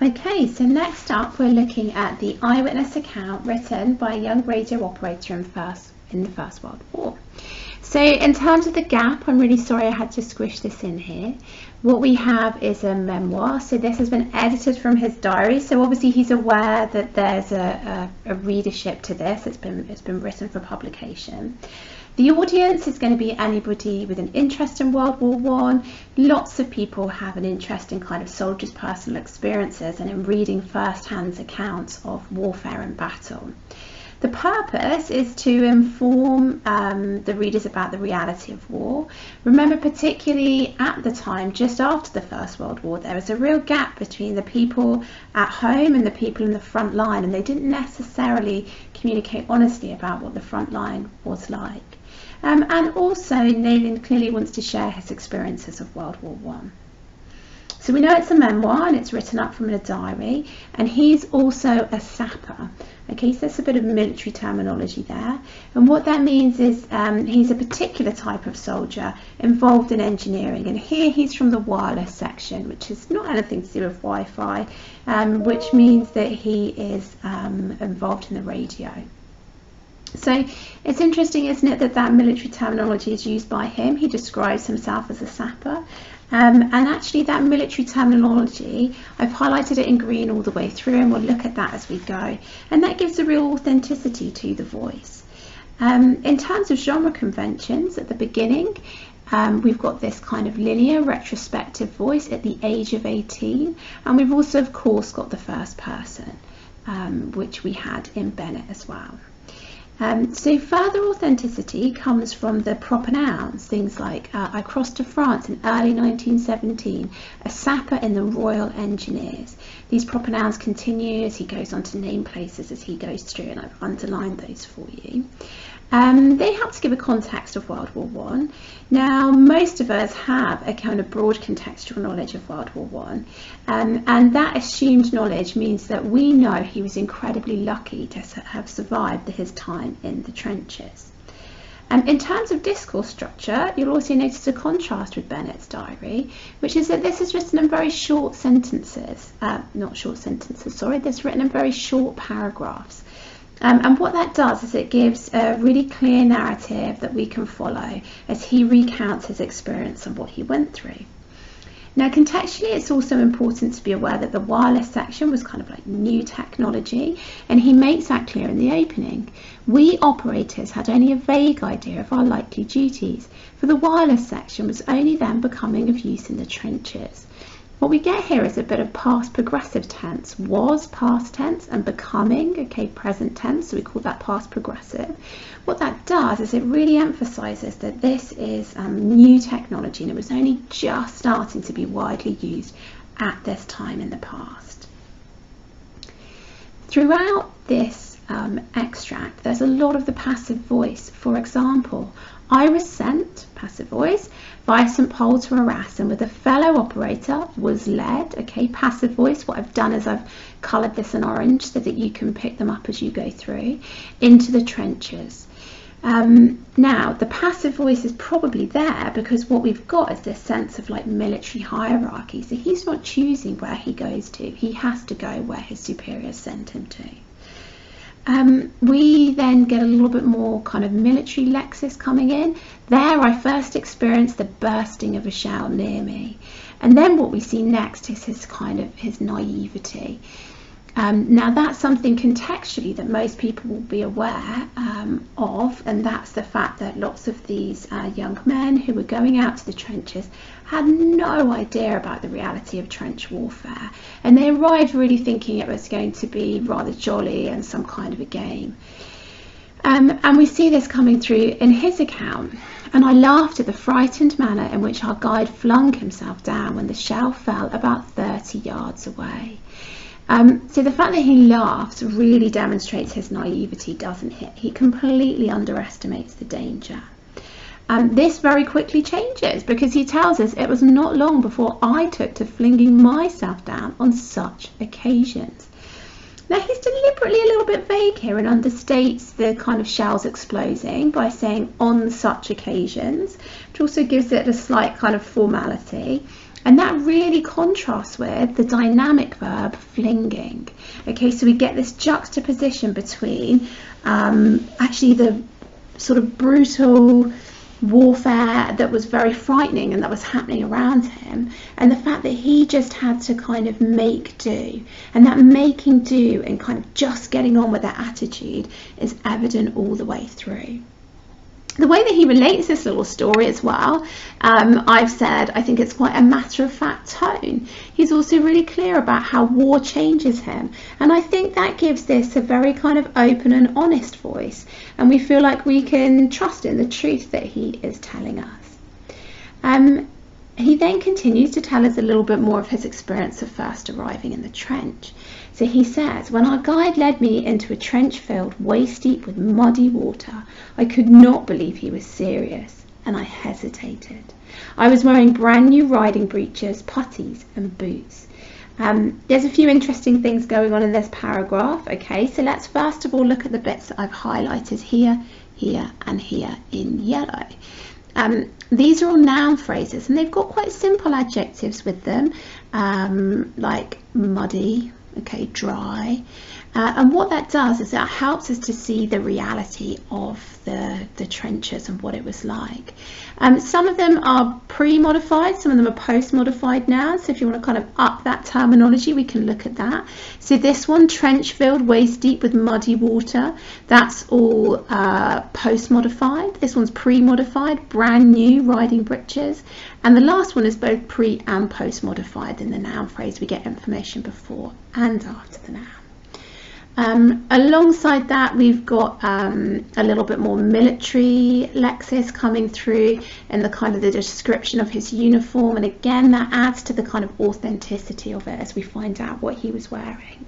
Okay, so next up we're looking at the eyewitness account written by a young radio operator in the First World War. So in terms of the gap, I'm really sorry I had to squish this in here. What we have is a memoir. So this has been edited from his diary. So obviously he's aware that there's a readership to this. It's been written for publication. The audience is going to be anybody with an interest in World War I. Lots of people have an interest in kind of soldiers' personal experiences and in reading first-hand accounts of warfare and battle. The purpose is to inform the readers about the reality of war. Remember, particularly at the time, just after the First World War, there was a real gap between the people at home and the people in the front line, and they didn't necessarily communicate honestly about what the front line was like. And also, Nayland clearly wants to share his experiences of World War I. So we know it's a memoir and it's written up from a diary, and he's also a sapper. Okay, so there's a bit of military terminology there, and what that means is he's a particular type of soldier involved in engineering, and here he's from the wireless section, which is not anything to do with Wi-Fi, which means that he is involved in the radio. So it's interesting, isn't it, that military terminology is used by him. He describes himself as a sapper. And actually that military terminology, I've highlighted it in green all the way through, and we'll look at that as we go. And that gives a real authenticity to the voice. In terms of genre conventions, at the beginning, we've got this kind of linear retrospective voice at the age of 18. And we've also, of course, got the first person, which we had in Bennett as well. So further authenticity comes from the proper nouns, things like I crossed to France in early 1917, a sapper in the Royal Engineers. These proper nouns continue as he goes on to name places as he goes through, and I've underlined those for you. They help to give a context of World War I. Now, most of us have a kind of broad contextual knowledge of World War I, and that assumed knowledge means that we know he was incredibly lucky to have survived his time in the trenches. In terms of discourse structure, you'll also notice a contrast with Bennett's diary, which is that this is written in very short sentences, that's written in very short paragraphs. And what that does is it gives a really clear narrative that we can follow as he recounts his experience and what he went through. Now, contextually, it's also important to be aware that the wireless section was kind of like new technology, and he makes that clear in the opening. We operators had only a vague idea of our likely duties, for the wireless section was only then becoming of use in the trenches. What we get here is a bit of past progressive tense, was past tense, and becoming, okay, present tense, so we call that past progressive. What that does is it really emphasises that this is new technology, and it was only just starting to be widely used at this time in the past. Throughout this extract, there's a lot of the passive voice. For example, I was sent, passive voice, via St Paul to Arras, and with a fellow operator was led, okay, passive voice. What I've done is I've coloured this in orange so that you can pick them up as you go through, into the trenches. Now, the passive voice is probably there because what we've got is this sense of like military hierarchy. So he's not choosing where he goes to. He has to go where his superiors send him to. We then get a little bit more kind of military lexis coming in. There I first experienced the bursting of a shell near me. And then what we see next is his naivety. Now that's something contextually that most people will be aware of, and that's the fact that lots of these young men who were going out to the trenches had no idea about the reality of trench warfare, and they arrived really thinking it was going to be rather jolly and some kind of a game. And we see this coming through in his account, and I laughed at the frightened manner in which our guide flung himself down when the shell fell about 30 yards away. So the fact that he laughs really demonstrates his naivety, doesn't it? He completely underestimates the danger. This very quickly changes because he tells us it was not long before I took to flinging myself down on such occasions. Now he's deliberately a little bit vague here and understates the kind of shells exploding by saying on such occasions, which also gives it a slight kind of formality. And that really contrasts with the dynamic verb flinging. Okay, so we get this juxtaposition between actually the sort of brutal warfare that was very frightening and that was happening around him, and the fact that he just had to kind of make do, and that making do and kind of just getting on with that attitude is evident all the way through. The way that he relates this little story as well, I've said, I think it's quite a matter-of-fact tone. He's also really clear about how war changes him, and I think that gives this a very kind of open and honest voice, and we feel like we can trust in the truth that he is telling us. He then continues to tell us a little bit more of his experience of first arriving in the trench. So he says, when our guide led me into a trench filled waist deep with muddy water, I could not believe he was serious, and I hesitated. I was wearing brand new riding breeches, puttees and boots. There's a few interesting things going on in this paragraph. Okay, so let's first of all look at the bits that I've highlighted here, here and here in yellow. These are all noun phrases, and they've got quite simple adjectives with them, like muddy, okay, dry, and what that does is that helps us to see the reality of the trenches and what it was like. Some of them are pre-modified, some of them are post-modified now, so if you want to kind of up that terminology, we can look at that. So this one, trench filled waist deep with muddy water, that's all post-modified. This one's pre-modified, brand new riding breeches, and the last one is both pre and post-modified. In the noun phrase we get information before and after the noun. Alongside that, we've got a little bit more military lexis coming through in the kind of the description of his uniform, and again that adds to the kind of authenticity of it as we find out what he was wearing.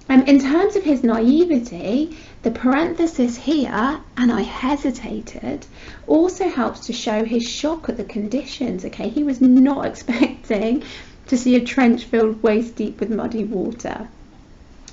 In terms of his naivety, the parenthesis here, and I hesitated, also helps to show his shock at the conditions. Okay, he was not expecting to see a trench filled waist deep with muddy water.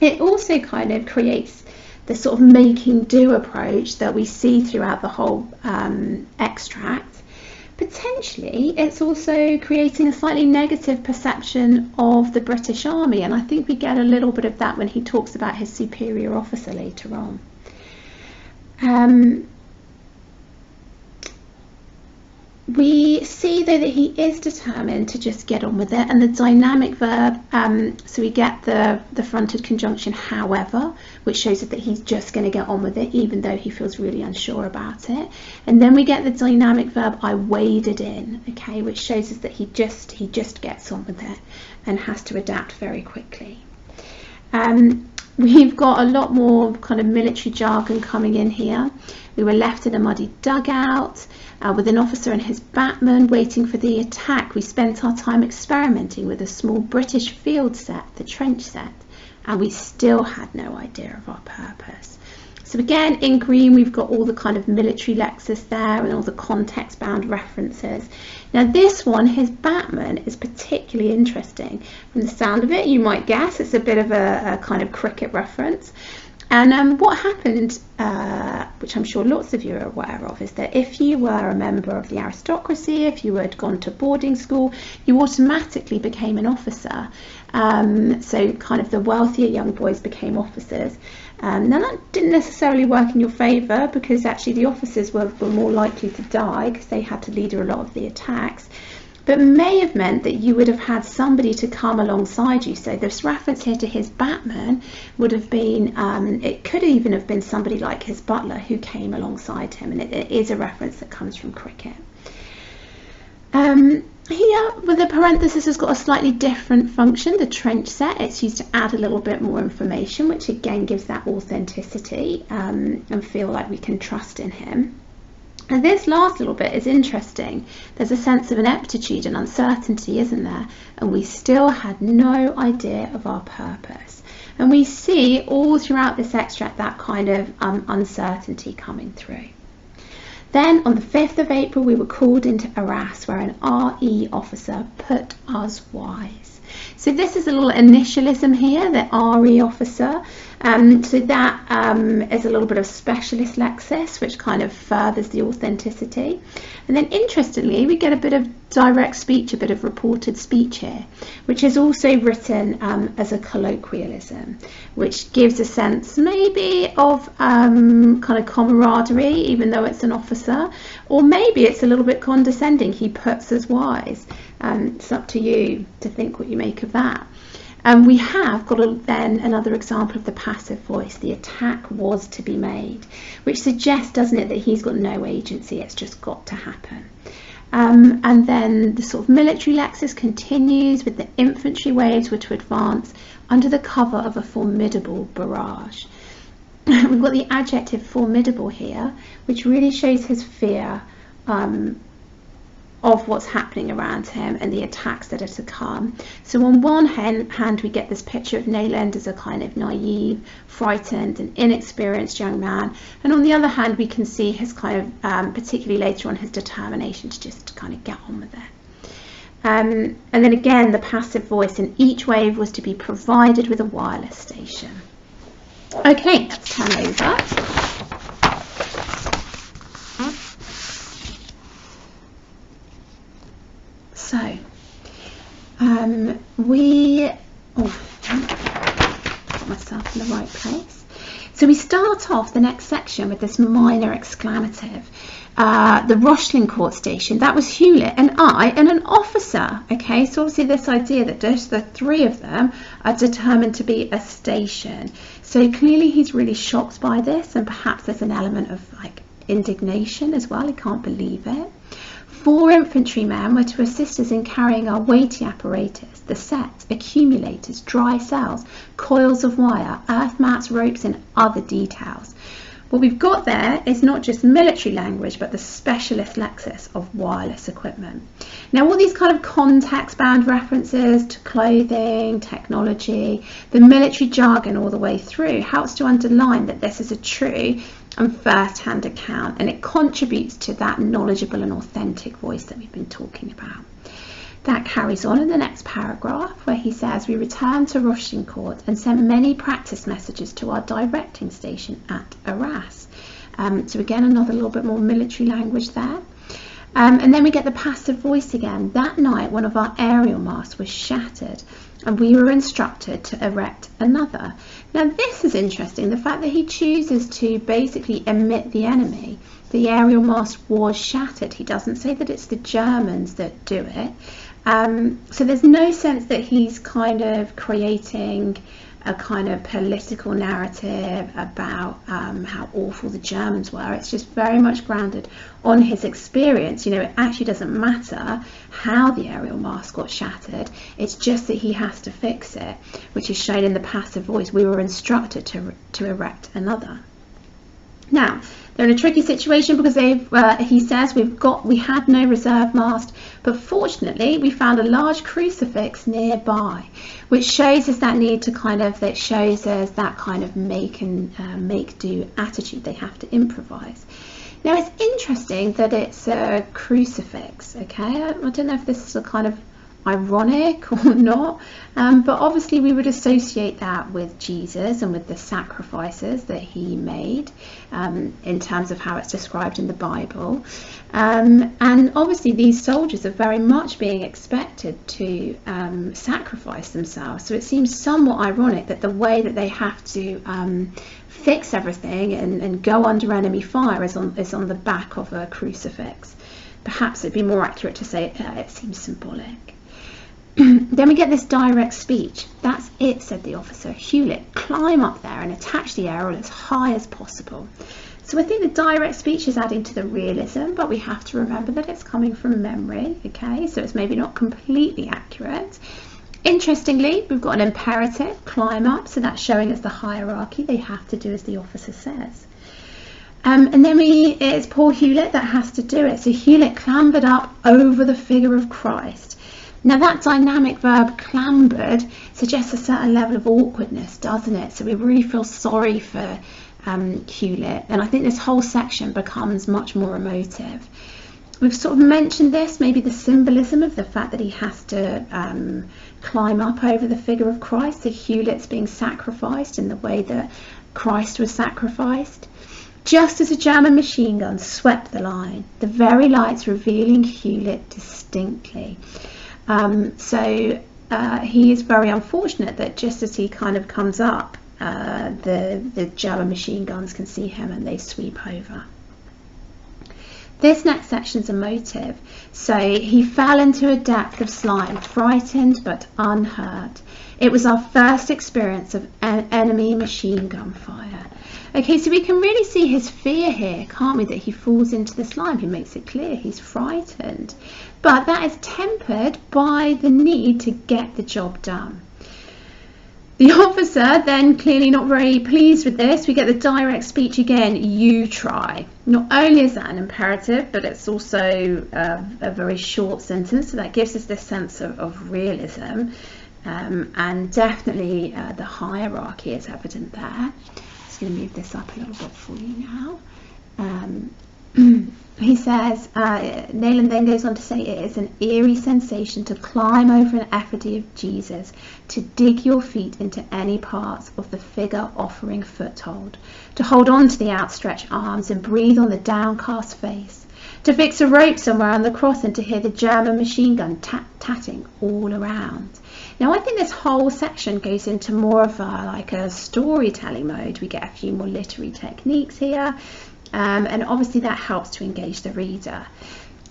It also kind of creates the sort of making do approach that we see throughout the whole extract. Potentially, it's also creating a slightly negative perception of the British Army, and I think we get a little bit of that when he talks about his superior officer later on. We see though that he is determined to just get on with it, and the dynamic verb, so we get the fronted conjunction however, which shows us that he's just going to get on with it even though he feels really unsure about it. And then we get the dynamic verb I waded in, okay, which shows us that he just gets on with it and has to adapt very quickly. We've got a lot more kind of military jargon coming in here. We were left in a muddy dugout with an officer and his batman waiting for the attack. We spent our time experimenting with a small British field set, the trench set, and we still had no idea of our purpose. So again, in green, we've got all the kind of military lexis there and all the context-bound references. Now this one, his batman, is particularly interesting. From the sound of it, you might guess it's a bit of a kind of cricket reference. And what happened, which I'm sure lots of you are aware of, is that if you were a member of the aristocracy, if you had gone to boarding school, you automatically became an officer. So kind of the wealthier young boys became officers. Now that didn't necessarily work in your favour, because actually the officers were more likely to die because they had to lead a lot of the attacks, but may have meant that you would have had somebody to come alongside you. So this reference here to his batman would have been, it could even have been somebody like his butler who came alongside him, and it is a reference that comes from cricket. Here with the parenthesis has got a slightly different function, the trench set. It's used to add a little bit more information, which again gives that authenticity and feel like we can trust in him. And this last little bit is interesting. There's a sense of ineptitude and uncertainty, isn't there? And we still had no idea of our purpose. And we see all throughout this extract that kind of uncertainty coming through. Then on the 5th of April, we were called into Arras, where an RE officer put us wise. So this is a little initialism here, the RE officer. So that is a little bit of specialist lexis, which kind of furthers the authenticity. And then interestingly, we get a bit of direct speech, a bit of reported speech here, which is also written as a colloquialism, which gives a sense maybe of kind of camaraderie, even though it's an officer, or maybe it's a little bit condescending. He puts us wise. It's up to you to think what you make of that. We have got then another example of the passive voice. The attack was to be made, which suggests, doesn't it, that he's got no agency, it's just got to happen. And then the sort of military lexis continues with the infantry waves were to advance under the cover of a formidable barrage. We've got the adjective formidable here, which really shows his fear of what's happening around him and the attacks that are to come. So on one hand we get this picture of Nayland as a kind of naive, frightened and inexperienced young man, and on the other hand we can see his kind of particularly later on, his determination to just kind of get on with it. And then again, the passive voice in each wave was to be provided with a wireless station. Okay, let's turn over. So, got myself in the right place. So we start off the next section with this minor exclamative. The Rochling Court station, that was Hewlett and I and an officer. Okay, so obviously this idea that just the three of them are determined to be a station. So clearly he's really shocked by this, and perhaps there's an element of like indignation as well. He can't believe it. 4 infantrymen were to assist us in carrying our weighty apparatus, the sets, accumulators, dry cells, coils of wire, earth mats, ropes and other details. What we've got there is not just military language, but the specialist lexis of wireless equipment. Now, all these kind of context-bound references to clothing, technology, the military jargon all the way through helps to underline that this is a true and first-hand account, and it contributes to that knowledgeable and authentic voice that we've been talking about. That carries on in the next paragraph, where he says, we returned to Rochling Court and sent many practice messages to our directing station at Arras. So again, another little bit more military language there. And then we get the passive voice again. That night, one of our aerial masts was shattered and we were instructed to erect another. Now this is interesting, the fact that he chooses to basically omit the enemy. The aerial mast was shattered. He doesn't say that it's the Germans that do it. So there's no sense that he's kind of creating a kind of political narrative about how awful the Germans were. It's just very much grounded on his experience. You know, it actually doesn't matter how the aerial mast got shattered. It's just that he has to fix it, which is shown in the passive voice. We were instructed to erect another. Now, they're in a tricky situation because he says we had no reserve mast, but fortunately we found a large crucifix nearby, which shows us that need to that shows us that kind of make do attitude. They have to improvise. Now it's interesting that it's a crucifix. Okay, I don't know if this is a kind of ironic or not, but obviously we would associate that with Jesus and with the sacrifices that he made in terms of how it's described in the Bible, and obviously these soldiers are very much being expected to sacrifice themselves, so it seems somewhat ironic that the way that they have to fix everything and go under enemy fire is on the back of a crucifix. Perhaps it'd be more accurate to say it seems symbolic. Then we get this direct speech. That's it, said the officer. Hewlett, climb up there and attach the aerial as high as possible. So I think the direct speech is adding to the realism, but we have to remember that it's coming from memory, okay? So it's maybe not completely accurate. Interestingly, we've got an imperative, climb up, so that's showing us the hierarchy. They have to do as the officer says. And then it's poor Hewlett that has to do it. So Hewlett clambered up over the figure of Christ. Now that dynamic verb clambered suggests a certain level of awkwardness, doesn't it? So we really feel sorry for Hewlett, and I think this whole section becomes much more emotive. We've sort of mentioned this, maybe the symbolism of the fact that he has to climb up over the figure of Christ, the Hewlett's being sacrificed in the way that Christ was sacrificed. Just as a German machine gun swept the line, the very lights revealing Hewlett distinctly. So he is very unfortunate that just as he kind of comes up, the German machine guns can see him and they sweep over. This next section is a motive. So he fell into a depth of slime, frightened but unhurt. It was our first experience of enemy machine gun fire. Okay, so we can really see his fear here, can't we, that he falls into the slime. He makes it clear he's frightened. But that is tempered by the need to get the job done. The officer then, clearly not very pleased with this, we get the direct speech again, you try. Not only is that an imperative, but it's also a very short sentence, so that gives us this sense of realism. And definitely the hierarchy is evident there. Just going to move this up a little bit for you now. He says, Nayland then goes on to say, it is an eerie sensation to climb over an effigy of Jesus, to dig your feet into any parts of the figure offering foothold, to hold on to the outstretched arms and breathe on the downcast face, to fix a rope somewhere on the cross and to hear the German machine gun tatting all around. Now I think this whole section goes into more of a storytelling mode. We get a few more literary techniques here. And obviously that helps to engage the reader.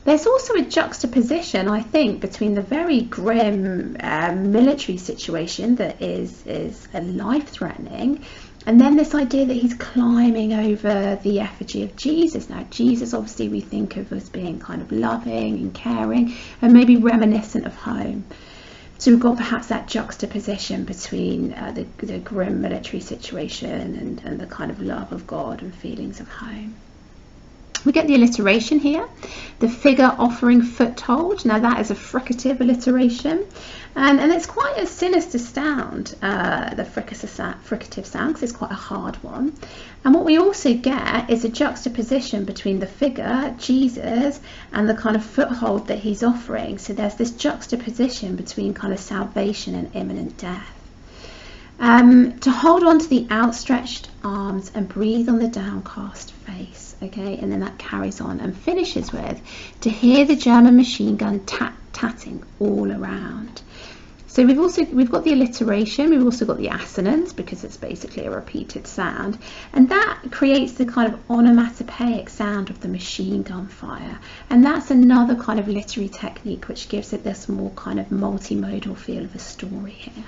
There's also a juxtaposition, I think, between the very grim military situation that is life-threatening, and then this idea that he's climbing over the effigy of Jesus. Now, Jesus obviously we think of as being kind of loving and caring and maybe reminiscent of home. So we've got perhaps that juxtaposition between the grim military situation and the kind of love of God and feelings of home. We get the alliteration here, the figure offering foothold. Now that is a fricative alliteration, and it's quite a sinister sound, the fricative sound, because it's quite a hard one. And what we also get is a juxtaposition between the figure, Jesus, and the kind of foothold that he's offering. So there's this juxtaposition between kind of salvation and imminent death. To hold on to the outstretched arms and breathe on the downcast face. Okay, and then that carries on and finishes with, to hear the German machine gun tatting all around. So we've got the alliteration, we've also got the assonance, because it's basically a repeated sound, and that creates the kind of onomatopoeic sound of the machine gun fire, and that's another kind of literary technique which gives it this more kind of multimodal feel of a story here.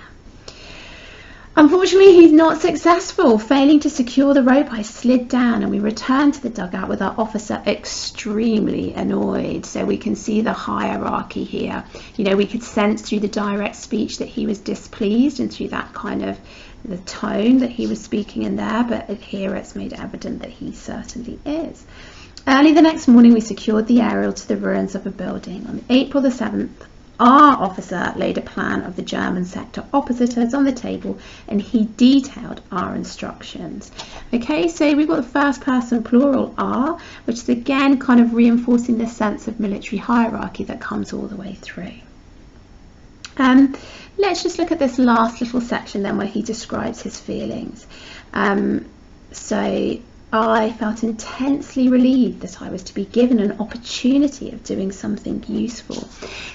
Unfortunately, he's not successful. Failing to secure the rope, I slid down and we returned to the dugout with our officer extremely annoyed. So we can see the hierarchy here. You know, we could sense through the direct speech that he was displeased, and through that kind of the tone that he was speaking in there, but here it's made evident that he certainly is. Early the next morning, we secured the aerial to the ruins of a building. On April the 7th, our officer laid a plan of the German sector opposite us on the table, and he detailed our instructions. Okay, so we've got the first person plural our, which is again kind of reinforcing the sense of military hierarchy that comes all the way through. Let's just look at this last little section then, where he describes his feelings. So I felt intensely relieved that I was to be given an opportunity of doing something useful.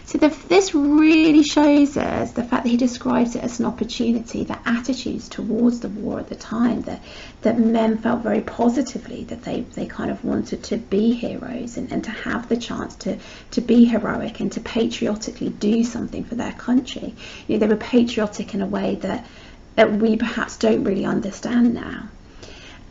So this really shows us the fact that he describes it as an opportunity, the attitudes towards the war at the time, that men felt very positively, that they kind of wanted to be heroes and to have the chance to be heroic and to patriotically do something for their country. You know, they were patriotic in a way that we perhaps don't really understand now.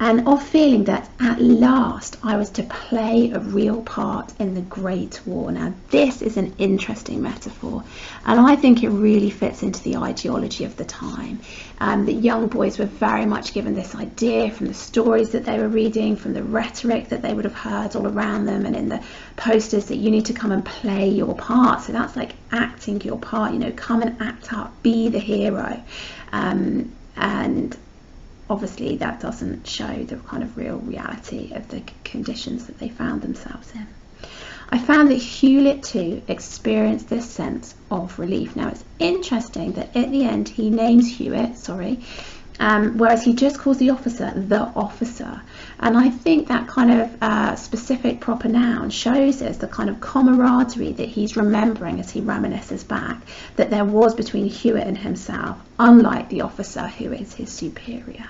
And of feeling that at last I was to play a real part in the Great War. Now this is an interesting metaphor, and I think it really fits into the ideology of the time. The young boys were very much given this idea from the stories that they were reading, from the rhetoric that they would have heard all around them and in the posters, that you need to come and play your part. So that's like acting your part, you know, come and act up, be the hero. And obviously that doesn't show the kind of real reality of the conditions that they found themselves in. I found that Hewlett too experienced this sense of relief. Now it's interesting that at the end he names Hewitt, whereas he just calls the officer. And I think that kind of specific proper noun shows us the kind of camaraderie that he's remembering as he reminisces back that there was between Hewitt and himself, unlike the officer who is his superior.